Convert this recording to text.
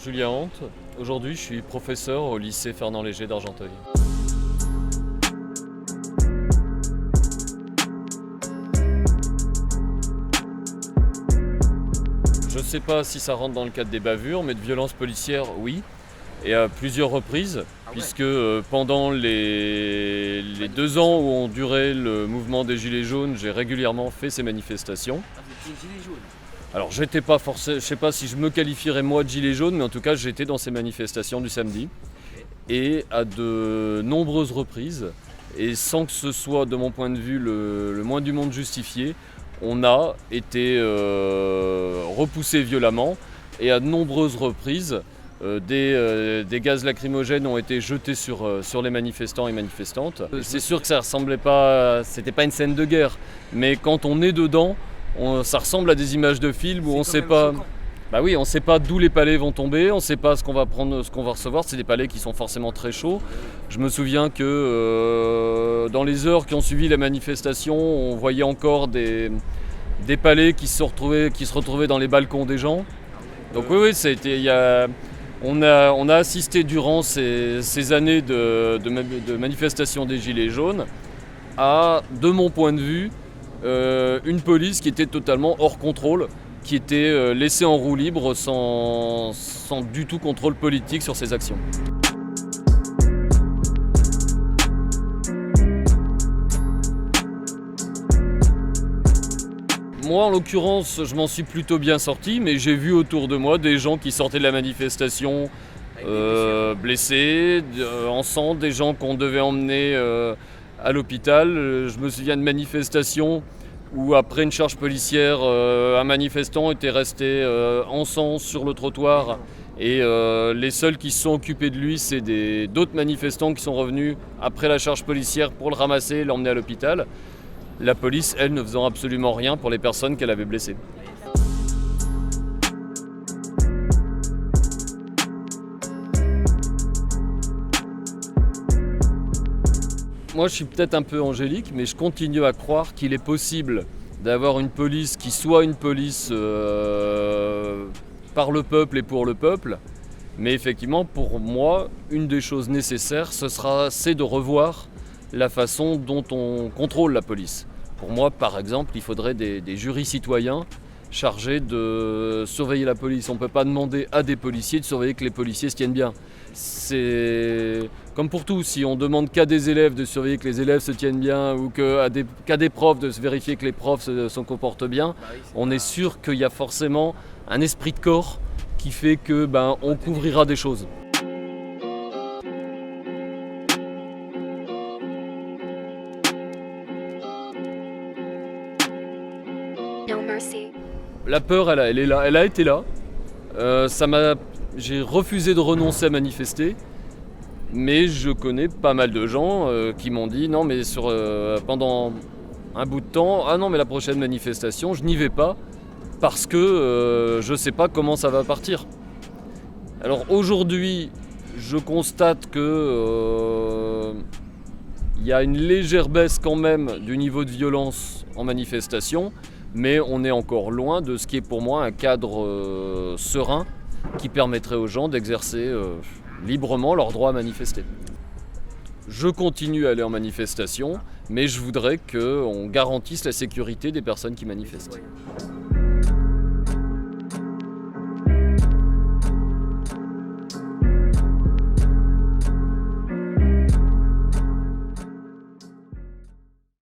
Julien Hant. Aujourd'hui, je suis professeur au lycée Fernand Léger d'Argenteuil. Je ne sais pas si ça rentre dans le cadre des bavures, mais de violences policières, oui. Et à plusieurs reprises, puisque pendant les 2 ans où ont duré le mouvement des Gilets jaunes, j'ai régulièrement fait ces manifestations. Vous étiez gilet jaune? Alors j'étais pas forcément, je sais pas si je me qualifierais moi de gilet jaune, mais en tout cas j'étais dans ces manifestations du samedi. Et à de nombreuses reprises, et sans que ce soit de mon point de vue le moins du monde justifié, on a été repoussé violemment, et à de nombreuses reprises, des gaz lacrymogènes ont été jetés sur les manifestants et manifestantes. C'est sûr que ça ressemblait pas, c'était pas une scène de guerre, mais quand on est dedans, ça ressemble à des images de films où on sait pas. Bah oui, on sait pas d'où les palets vont tomber, on sait pas ce qu'on va prendre, ce qu'on va recevoir. C'est des palets qui sont forcément très chauds. Je me souviens que dans les heures qui ont suivi la manifestation, on voyait encore des palets qui se retrouvaient dans les balcons des gens. Donc oui, ça a été, on a assisté durant ces années de manifestation des Gilets jaunes à, de mon point de vue, une police qui était totalement hors contrôle, qui était laissée en roue libre sans du tout contrôle politique sur ses actions. Moi, en l'occurrence, je m'en suis plutôt bien sorti, mais j'ai vu autour de moi des gens qui sortaient de la manifestation blessés, en sang, des gens qu'on devait emmener à l'hôpital. Je me souviens de manifestations où après une charge policière, un manifestant était resté en sang sur le trottoir, et les seuls qui se sont occupés de lui, c'est d'autres manifestants qui sont revenus après la charge policière pour le ramasser et l'emmener à l'hôpital. La police, elle, ne faisant absolument rien pour les personnes qu'elle avait blessées. Moi, je suis peut-être un peu angélique, mais je continue à croire qu'il est possible d'avoir une police qui soit une police par le peuple et pour le peuple. Mais effectivement, pour moi, une des choses nécessaires, c'est de revoir la façon dont on contrôle la police. Pour moi, par exemple, il faudrait des jurys citoyens chargés de surveiller la police. On ne peut pas demander à des policiers de surveiller que les policiers se tiennent bien. C'est comme pour tout, si on demande qu'à des élèves de surveiller que les élèves se tiennent bien, ou qu'à des profs de vérifier que les profs se comportent bien, on est sûr qu'il y a forcément un esprit de corps qui fait que on couvrira des choses. No mercy. La peur, elle est là, elle a été là. J'ai refusé de renoncer à manifester, mais je connais pas mal de gens qui m'ont dit non, mais pendant un bout de temps, ah non, mais la prochaine manifestation, je n'y vais pas parce que je sais pas comment ça va partir. Alors aujourd'hui, je constate que y a une légère baisse quand même du niveau de violence en manifestation, mais on est encore loin de ce qui est pour moi un cadre serein qui permettrait aux gens d'exercer librement leur droit à manifester. Je continue à aller en manifestation, mais je voudrais qu'on garantisse la sécurité des personnes qui manifestent.